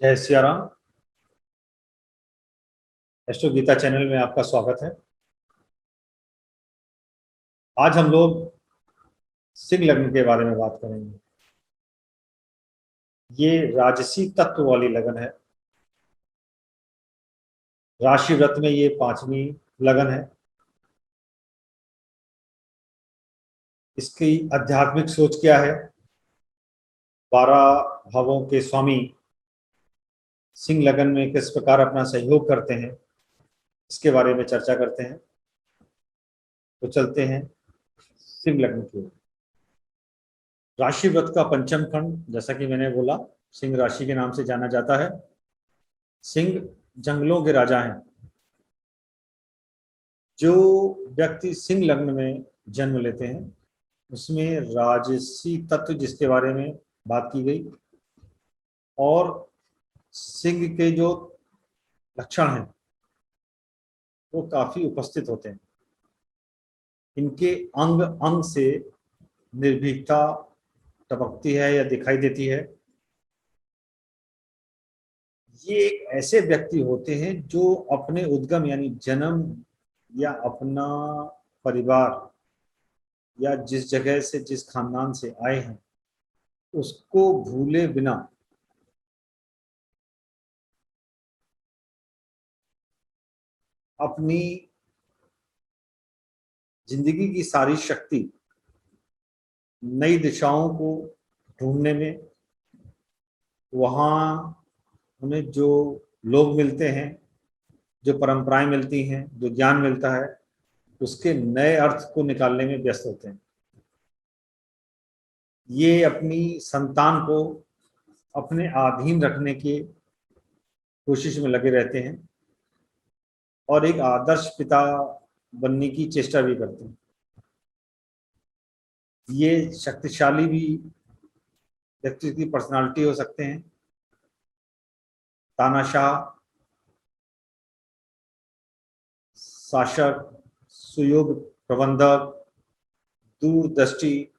जय Siya Ram. Astro Gita channel में आपका स्वागत है। आज हम लोग सिंह लग्न के बारे में बात करेंगे। ये राजसी तत्व वाली लगन है। राशि व्रत में ये पांचवी लगन है। इसकी आध्यात्मिक सोच क्या है, 12 भावों के स्वामी सिंह लगन में किस प्रकार अपना सहयोग करते हैं, इसके बारे में चर्चा करते हैं। तो चलते हैं सिंह लग्न की ओर। राशि व्रत का पंचम खंड, जैसा कि मैंने बोला, सिंह राशि के नाम से जाना जाता है। सिंह जंगलों के राजा हैं। जो व्यक्ति सिंह लग्न में जन्म लेते हैं उसमें राजसी तत्व जिसके बारे में बात की गई, और सिंह के जो लक्षण हैं वो काफी उपस्थित होते हैं। इनके अंग अंग से निर्भीकता टपकती है या दिखाई देती है। ये एक ऐसे व्यक्ति होते हैं जो अपने उद्गम यानी जन्म या अपना परिवार या जिस जगह से, जिस खानदान से आए हैं, उसको भूले बिना अपनी जिंदगी की सारी शक्ति नई दिशाओं को ढूंढने में, वहाँ उन्हें जो लोग मिलते हैं, जो परंपराएं मिलती हैं, जो ज्ञान मिलता है, उसके नए अर्थ को निकालने में व्यस्त होते हैं। ये अपनी संतान को अपने अधीन रखने की कोशिश में लगे रहते हैं और एक आदर्श पिता बनने की चेष्टा भी करते हैं। ये शक्तिशाली भी व्यक्ति की पर्सनालिटी हो सकते हैं, तानाशाह, शासक, सुयोग प्रबंधक, दूरदृष्टि,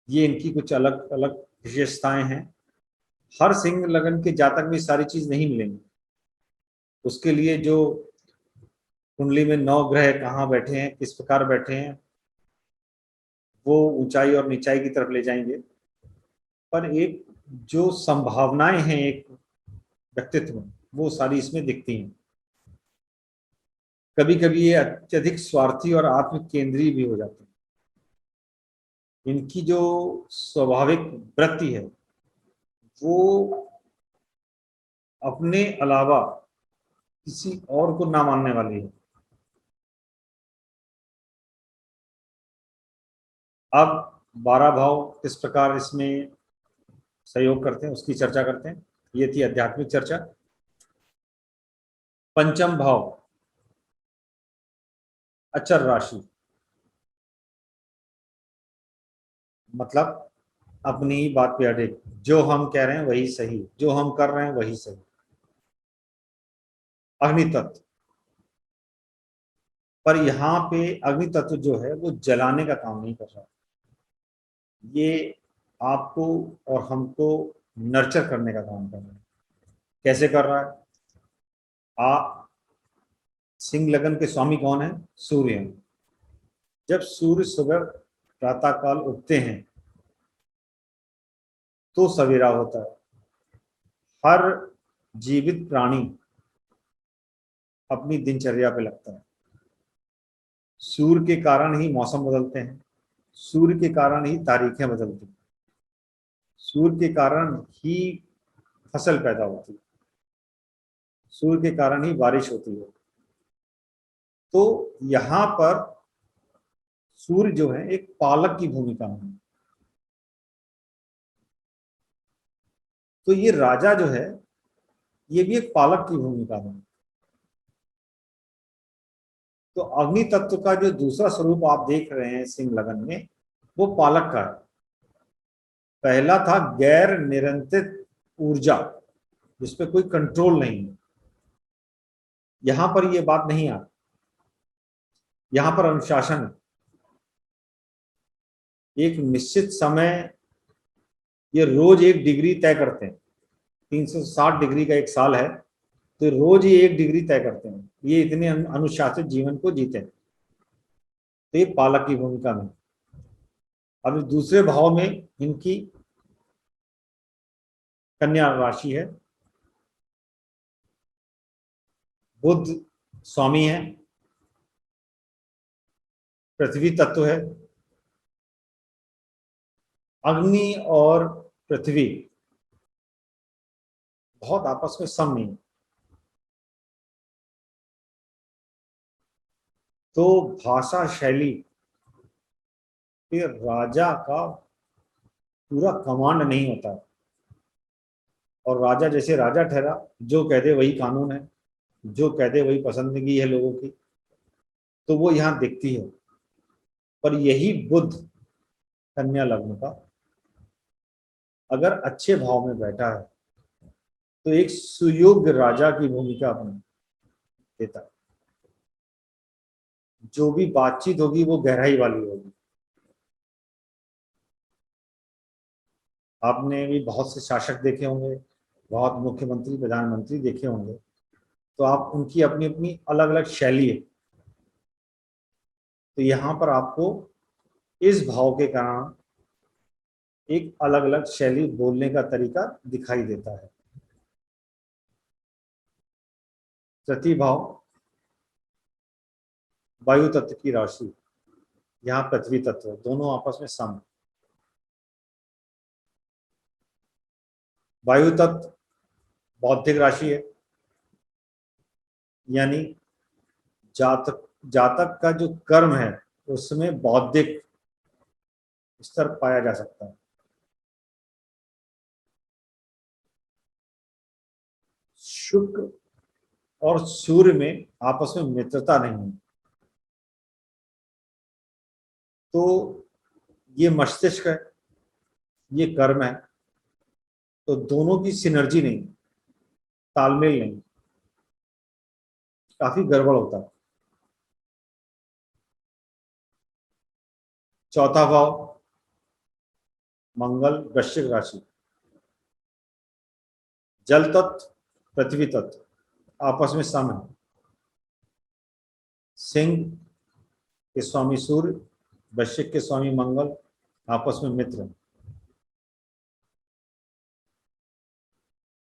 ये इनकी कुछ अलग अलग विशेषताएं हैं। हर सिंह लगन के जातक में सारी चीज नहीं मिलेंगी। उसके लिए जो कुंडली में 9 ग्रह कहाँ बैठे हैं, किस प्रकार बैठे हैं, वो ऊंचाई और नीचाई की तरफ ले जाएंगे। पर एक जो संभावनाएं हैं एक व्यक्तित्व में, वो सारी इसमें दिखती हैं। कभी कभी ये अत्यधिक स्वार्थी और आत्म केंद्रीय भी हो जाते हैं। इनकी जो स्वाभाविक वृत्ति है वो अपने अलावा किसी और को ना मानने वाली है। अब 12 भाव किस प्रकार इसमें सहयोग करते हैं उसकी चर्चा करते हैं। ये थी आध्यात्मिक चर्चा। पंचम भाव अचर राशि, मतलब अपनी ही बात पे अड़े, जो हम कह रहे हैं वही सही, जो हम कर रहे हैं वही सही। अग्नि तत्व, पर यहाँ पे अग्नि तत्व जो है वो जलाने का काम नहीं कर रहा। ये आपको और हमको नर्चर करने का काम कर रहा है। कैसे कर रहा है? आ सिंह लगन के स्वामी कौन है? सूर्य हैं। जब सूर्य सुबह प्रातः काल उगते हैं तो सवेरा होता है। हर जीवित प्राणी अपनी दिनचर्या पे लगता है। सूर्य के कारण ही मौसम बदलते हैं, सूर्य के कारण ही तारीखें बदलती हैं, सूर्य के कारण ही फसल पैदा होती है, सूर्य के कारण ही बारिश होती है। तो यहाँ पर सूर्य जो है एक पालक की भूमिका में है। तो ये राजा जो है ये भी एक पालक की भूमिका में है। तो अग्नि तत्व का जो दूसरा स्वरूप आप देख रहे हैं सिंह लगन में, वो पालक का है। पहला था गैर नियंत्रित ऊर्जा, जिसपे कोई कंट्रोल नहीं है। यहां पर ये बात नहीं आती। यहां पर अनुशासन है। एक निश्चित समय, ये रोज 1 डिग्री तय करते हैं। 360 डिग्री का एक साल है, तो रोज ये 1 डिग्री तय करते हैं। ये इतने अनुशासित जीवन को जीते हैं। तो ये पालक की भूमिका में। अब दूसरे भाव में इनकी कन्या राशि है, बुध स्वामी है, पृथ्वी तत्व है। अग्नि और पृथ्वी बहुत आपस में सम नहीं है। तो भाषा शैली पे राजा का पूरा कमांड नहीं होता है, और राजा जैसे राजा ठहरा, जो कह दे वही कानून है, जो कह दे वही पसंदगी है लोगों की। तो वो यहाँ दिखती है। पर यही बुध कन्या लग्न का अगर अच्छे भाव में बैठा है तो एक सुयोग्य राजा की भूमिका अपनी देता है। जो भी बातचीत होगी वो गहराई वाली होगी। आपने भी बहुत से शासक देखे होंगे, बहुत मुख्यमंत्री प्रधानमंत्री देखे होंगे, तो आप उनकी अपनी अपनी अलग अलग शैली है। तो यहाँ पर आपको इस भाव के कारण एक अलग अलग शैली, बोलने का तरीका दिखाई देता है। तृतीय भाव वायु तत्व की राशि, यहाँ पृथ्वी तत्व, दोनों आपस में सम। वायु तत्व बौद्धिक राशि है, यानी जातक जातक का जो कर्म है उसमें बौद्धिक स्तर पाया जा सकता है। शुक्र और सूर्य में आपस में मित्रता नहीं है, तो ये मस्तिष्क है, ये कर्म है, तो दोनों की सिनर्जी नहीं, तालमेल नहीं, काफी गड़बड़ होता है। चौथा भाव मंगल वृश्चिक राशि, जल तत्व पृथ्वी तत्व आपस में सम है। सिंह के स्वामी सूर्य, वृश्चिक के स्वामी मंगल आपस में मित्र।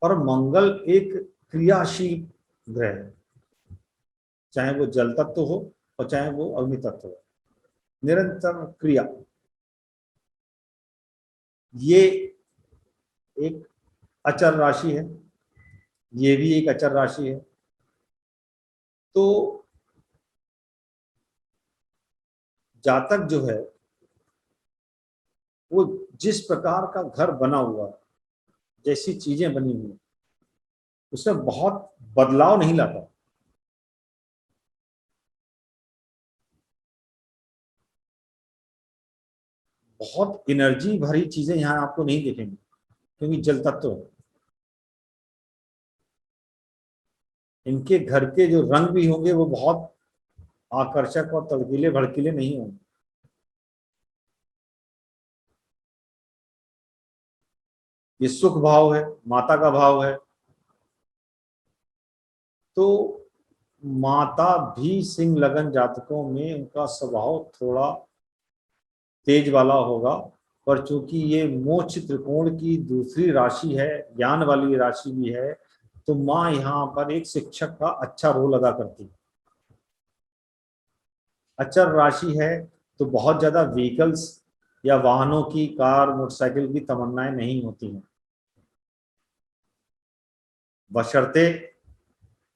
और मंगल एक क्रियाशील ग्रह है, चाहे वो जल तत्व हो और चाहे वो अग्नि तत्व हो, निरंतर क्रिया। ये एक अचर राशि है, ये भी एक अचर राशि है। तो जातक जो है वो जिस प्रकार का घर बना हुआ, जैसी चीजें बनी हुई, उसमें बहुत बदलाव नहीं लाता। बहुत एनर्जी भरी चीजें यहाँ आपको नहीं दिखेंगी, क्योंकि जल तत्व है। इनके घर के जो रंग भी होंगे वो बहुत आकर्षक और तड़कीले भड़कीले नहीं होंगे। ये सुख भाव है, माता का भाव है। तो माता भी सिंह लगन जातकों में उनका स्वभाव थोड़ा तेज वाला होगा। पर चूंकि ये मोक्ष त्रिकोण की दूसरी राशि है, ज्ञान वाली राशि भी है, तो माँ यहाँ पर एक शिक्षक का अच्छा रोल अदा करती है। अचर राशि है तो बहुत ज्यादा व्हीकल्स या वाहनों की, कार मोटरसाइकिल की तमन्नाएं नहीं होती हैं, बशर्ते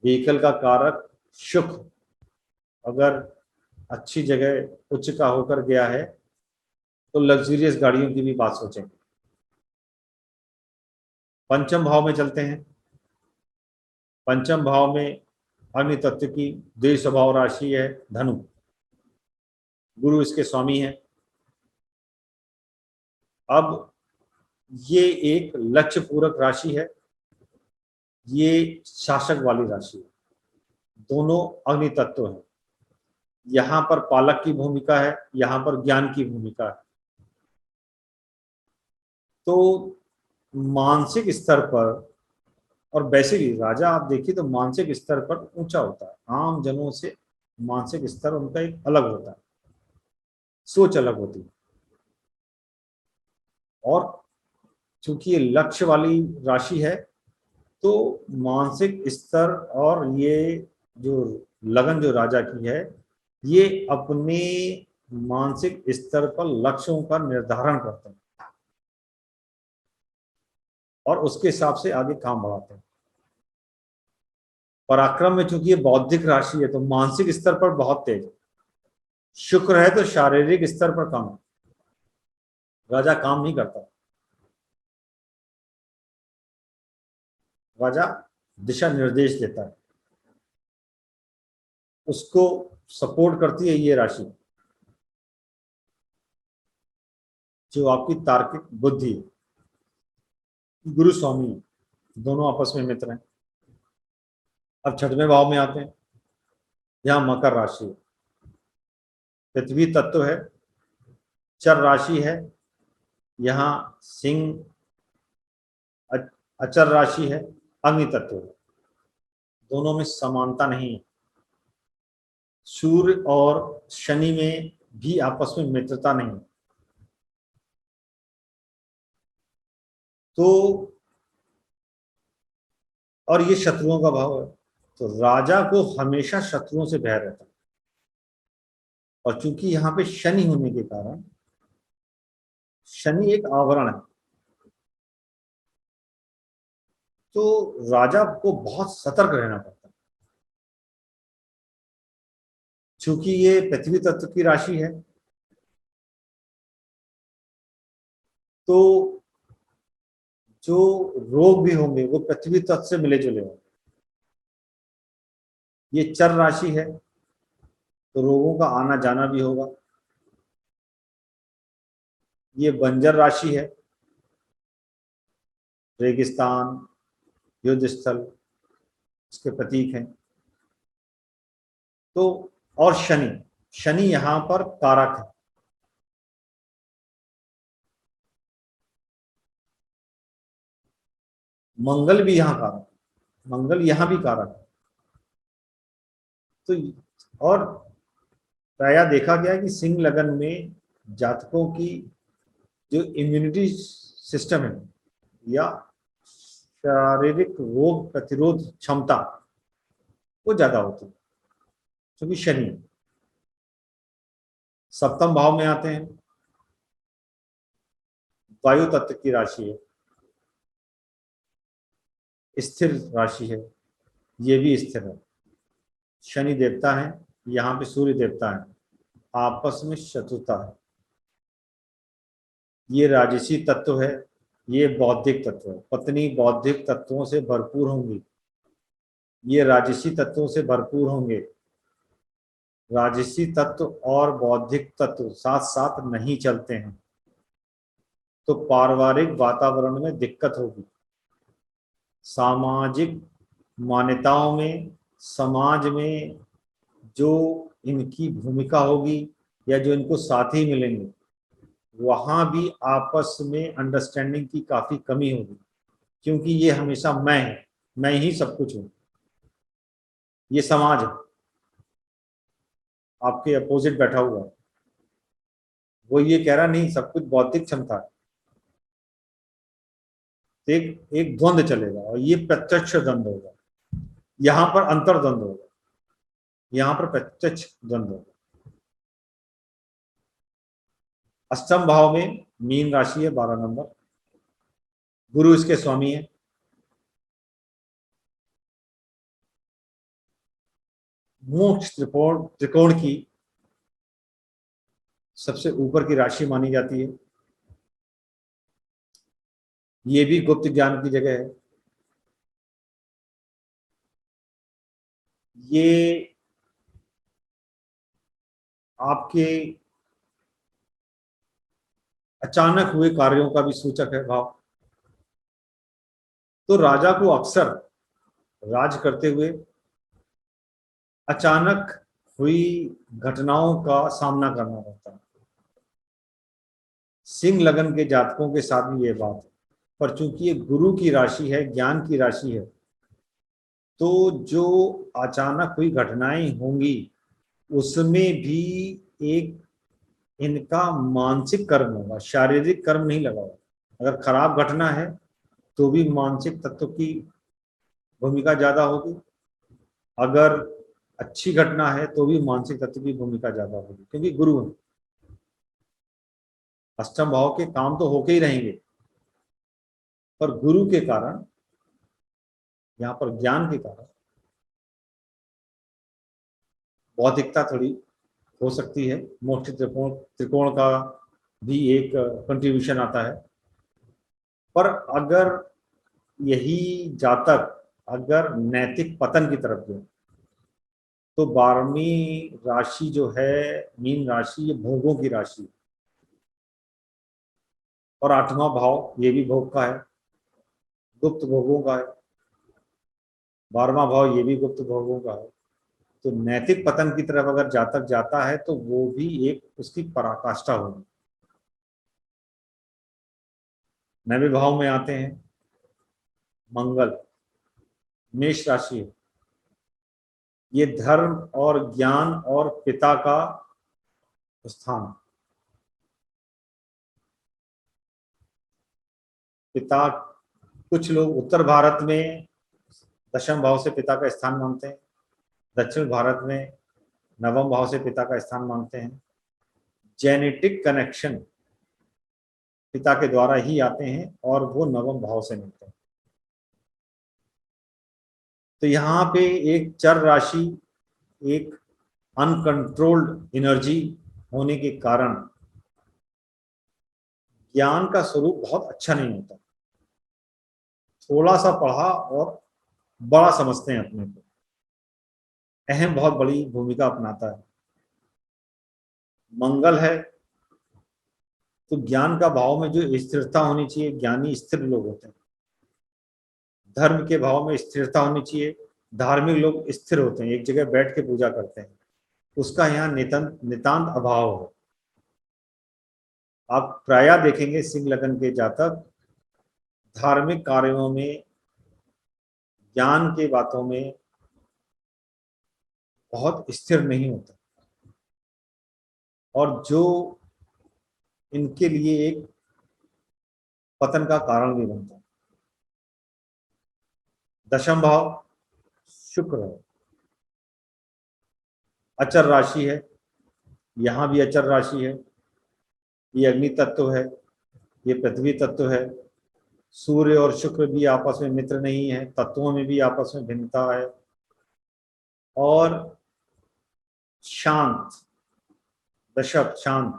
व्हीकल का कारक शुक्र अगर अच्छी जगह उच्च का होकर गया है तो लग्जरियस गाड़ियों की भी बात सोचें। पंचम भाव में चलते हैं। पंचम भाव में अग्नि तत्व की द्वि स्वभाव राशि है धनु, गुरु इसके स्वामी है। अब ये एक लक्ष्य पूरक राशि है, ये शासक वाली राशि है, दोनों अग्नि तत्व हैं। यहां पर पालक की भूमिका है, यहां पर ज्ञान की भूमिका है। तो मानसिक स्तर पर और वैसे भी राजा आप देखिए तो मानसिक स्तर पर ऊंचा होता है, आम जनों से मानसिक स्तर उनका एक अलग होता है, सोच अलग होती है। और चूंकि ये लक्ष्य वाली राशि है, तो मानसिक स्तर और ये जो लगन जो राजा की है, ये अपने मानसिक स्तर पर लक्ष्यों का निर्धारण करते हैं और उसके हिसाब से आगे काम बढ़ाते हैं। पराक्रम में चूंकि ये बौद्धिक राशि है, तो मानसिक स्तर पर बहुत तेज है। शुक्र है तो शारीरिक स्तर पर कम है, राजा काम नहीं करता। राजा दिशा निर्देश देता है, उसको सपोर्ट करती है ये राशि, जो आपकी तार्किक बुद्धि। गुरु स्वामी दोनों आपस में मित्र हैं। अब छठवें भाव में आते हैं, यहाँ मकर राशि है, पृथ्वी तत्व है, चर राशि है। यहाँ सिंह अचर राशि है, अग्नि तत्व है। दोनों में समानता नहीं है। सूर्य और शनि में भी आपस में मित्रता नहीं है। तो और ये शत्रुओं का भाव है, तो राजा को हमेशा शत्रुओं से भय रहता है। और चूंकि यहाँ पे शनि होने के कारण, शनि एक आवरण है, तो राजा को बहुत सतर्क रहना पड़ता है। चूंकि ये पृथ्वी तत्व की राशि है, तो जो रोग भी होंगे वो पृथ्वी तत्व से मिले जुले होंगे। ये चर राशि है, तो रोगों का आना जाना भी होगा। ये बंजर राशि है, रेगिस्तान, युद्ध स्थल इसके प्रतीक हैं। तो और शनि, शनि यहां पर कारक है। मंगल भी यहाँ कारक है, मंगल यहाँ भी कारक है। तो और प्रायः देखा गया है कि सिंह लगन में जातकों की जो इम्यूनिटी सिस्टम है या शारीरिक रोग प्रतिरोध क्षमता, वो ज्यादा होती है, क्योंकि शनि। सप्तम भाव में आते हैं, वायु तत्व की राशि है, स्थिर राशि है, ये भी स्थिर है। शनि देवता है, यहाँ पे सूर्य देवता है, आपस में शत्रुता है। ये राजसी तत्व है, ये बौद्धिक तत्व है। पत्नी बौद्धिक तत्वों से भरपूर होंगी, ये राजसी तत्वों से भरपूर होंगे। राजसी तत्व और बौद्धिक तत्व साथ साथ नहीं चलते हैं, तो पारिवारिक वातावरण में दिक्कत होगी। सामाजिक मान्यताओं में, समाज में जो इनकी भूमिका होगी या जो इनको साथी मिलेंगे, वहां भी आपस में अंडरस्टैंडिंग की काफी कमी होगी, क्योंकि ये हमेशा मैं है, मैं ही सब कुछ हूं। ये समाज है, आपके अपोजिट बैठा हुआ है, वो ये कह रहा नहीं सब कुछ बौद्धिक क्षमता है। तो एक एक द्वंद्व चलेगा, और ये प्रत्यक्ष द्वंद्व होगा। यहां पर अंतर द्वंद्व होगा, यहां पर प्रत्यक्ष द्वंद्व होगा। अष्टम भाव में मीन राशि है, 12 नंबर, गुरु इसके स्वामी है। मोक्ष त्रिकोण त्रिकोण की सबसे ऊपर की राशि मानी जाती है। ये भी गुप्त ज्ञान की जगह है। ये आपके अचानक हुए कार्यों का भी सूचक है भाव। तो राजा को अक्सर राज करते हुए अचानक हुई घटनाओं का सामना करना पड़ता है। सिंह लगन के जातकों के साथ भी ये बात है, पर चूंकि ये गुरु की राशि है, ज्ञान की राशि है, तो जो अचानक हुई घटनाएं होंगी उसमें भी एक इनका मानसिक कर्म होगा, शारीरिक कर्म नहीं लगा होगा। अगर खराब घटना है तो भी मानसिक तत्व की भूमिका ज्यादा होगी, अगर अच्छी घटना है तो भी मानसिक तत्व की भूमिका ज्यादा होगी, क्योंकि गुरु है। अष्टम भाव के काम तो होके ही रहेंगे, पर गुरु के कारण, यहाँ पर ज्ञान के कारण बौद्धिकता थोड़ी हो सकती है। मोक्ष त्रिकोण त्रिकोण का भी एक कंट्रीब्यूशन आता है। पर अगर यही जातक अगर नैतिक पतन की तरफ गए तो 12वीं राशि जो है मीन राशि, ये भोगों की राशि, और 8वां भाव ये भी भोग का है, गुप्त भोगों का है। 12वां भाव ये भी गुप्त भोगों का है। तो नैतिक पतन की तरफ अगर जातक जाता है तो वो भी एक उसकी पराकाष्ठा होगी। नवे भाव में आते हैं मंगल, मेष राशि है। ये धर्म और ज्ञान और पिता का स्थान। पिता, कुछ लोग उत्तर भारत में दशम भाव से पिता का स्थान मानते हैं, दक्षिण भारत में नवम भाव से पिता का स्थान मानते हैं। जेनेटिक कनेक्शन पिता के द्वारा ही आते हैं और वो नवम भाव से मिलते हैं। तो यहाँ पे एक चर राशि, एक अनकंट्रोल्ड एनर्जी होने के कारण ज्ञान का स्वरूप बहुत अच्छा नहीं होता। थोड़ा सा पढ़ा और बड़ा समझते हैं अपने को, अहम बहुत बड़ी भूमिका अपनाता है। मंगल है तो ज्ञान का भाव में जो स्थिरता होनी चाहिए, ज्ञानी स्थिर लोग होते हैं। धर्म के भाव में स्थिरता होनी चाहिए, धार्मिक लोग स्थिर होते हैं, एक जगह बैठ के पूजा करते हैं। उसका यहाँ नितांत अभाव है। आप प्रायः देखेंगे सिंह लगन के जातक धार्मिक कार्यों में, ज्ञान की बातों में बहुत स्थिर नहीं होता, और जो इनके लिए एक पतन का कारण भी बनता है। दशम भाव शुक्र है, अचर राशि है, यहाँ भी अचर राशि है। ये अग्नि तत्व है, ये पृथ्वी तत्व है। सूर्य और शुक्र भी आपस में मित्र नहीं है, तत्वों में भी आपस में भिन्नता है। और शांत, दशक शांत,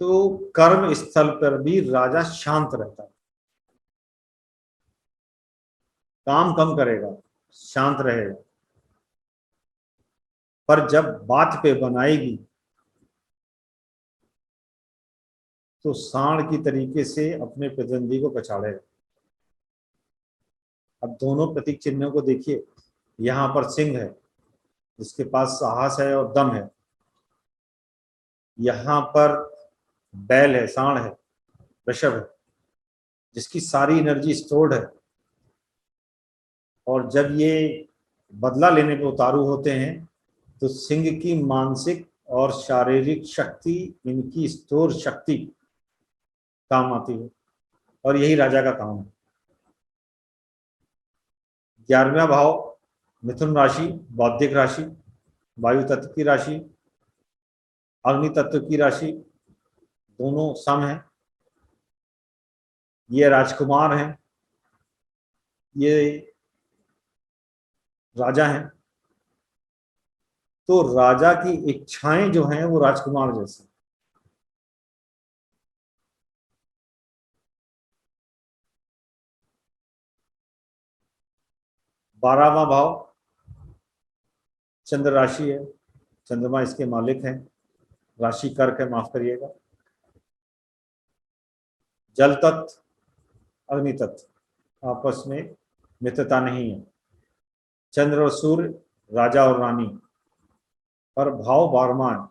तो कर्म स्थल पर भी राजा शांत रहता है, काम कम करेगा, शांत रहेगा। पर जब बात पे बनाएगी तो सांड की तरीके से अपने प्रतिद्वंदी को पछाड़ेगा। अब दोनों प्रतीक चिन्हों को देखिए, यहाँ पर सिंह है जिसके पास साहस है और दम है, यहाँ पर बैल है, सांड है, वृषभ है जिसकी सारी एनर्जी स्टोर्ड है। और जब ये बदला लेने पे उतारू होते हैं तो सिंह की मानसिक और शारीरिक शक्ति, इनकी स्टोर शक्ति काम आती है, और यही राजा का काम है। 11वां भाव मिथुन राशि, बौद्धिक राशि, वायु तत्व की राशि, अग्नि तत्व की राशि, दोनों सम है। ये राजकुमार हैं, ये राजा हैं। तो राजा की इच्छाएं जो हैं वो राजकुमार जैसे। 12वां भाव चंद्र राशि है, चंद्रमा इसके मालिक हैं। राशि कर्क है, माफ करिएगा। जल तत्व, अग्नि तत्व आपस में मित्रता नहीं है। चंद्र और सूर्य, राजा और रानी, पर भाव 12वां है।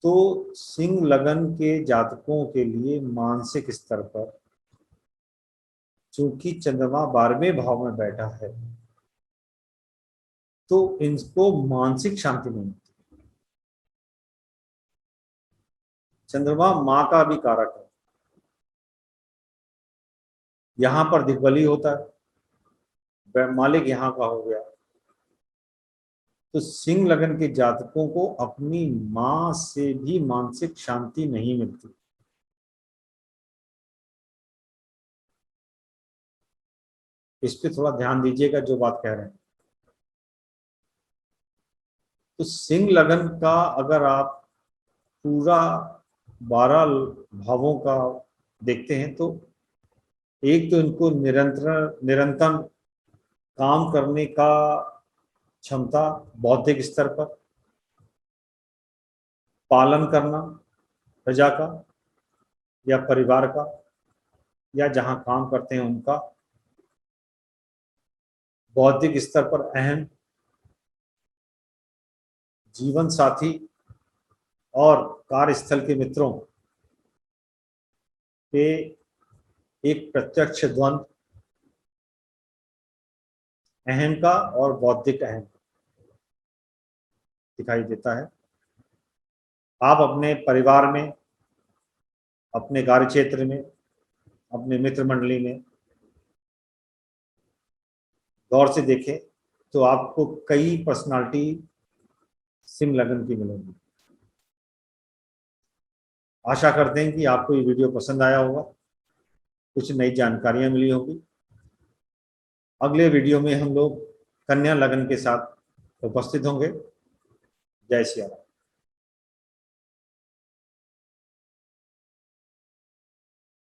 तो सिंह लगन के जातकों के लिए मानसिक स्तर पर चूंकि चंद्रमा 12वें भाव में बैठा है तो इनको मानसिक शांति नहीं मिलती। चंद्रमा माँ का भी कारक है, यहां पर दिग्बली होता है, मालिक यहां का हो गया। तो सिंह लगन के जातकों को अपनी मां से भी मानसिक शांति नहीं मिलती। इस पे थोड़ा ध्यान दीजिएगा जो बात कह रहे हैं। तो सिंह लगन का अगर आप पूरा 12 भावों का देखते हैं तो एक तो इनको निरंतर काम करने का क्षमता, बौद्धिक स्तर पर पालन करना प्रजा का या परिवार का या जहां काम करते हैं उनका, बौद्धिक स्तर पर अहम जीवन साथी और कार्यस्थल के मित्रों पे एक प्रत्यक्ष द्वंद, अहम का और बौद्धिक अहम दिखाई देता है। आप अपने परिवार में, अपने कार्य क्षेत्र में, अपने मित्र मंडली में गौर से देखें तो आपको कई पर्सनालिटी सिंह लगन की मिलेंगी। आशा करते हैं कि आपको ये वीडियो पसंद आया होगा, कुछ नई जानकारियां मिली होगी। अगले वीडियो में हम लोग कन्या लगन के साथ उपस्थित होंगे। जय श्री राम।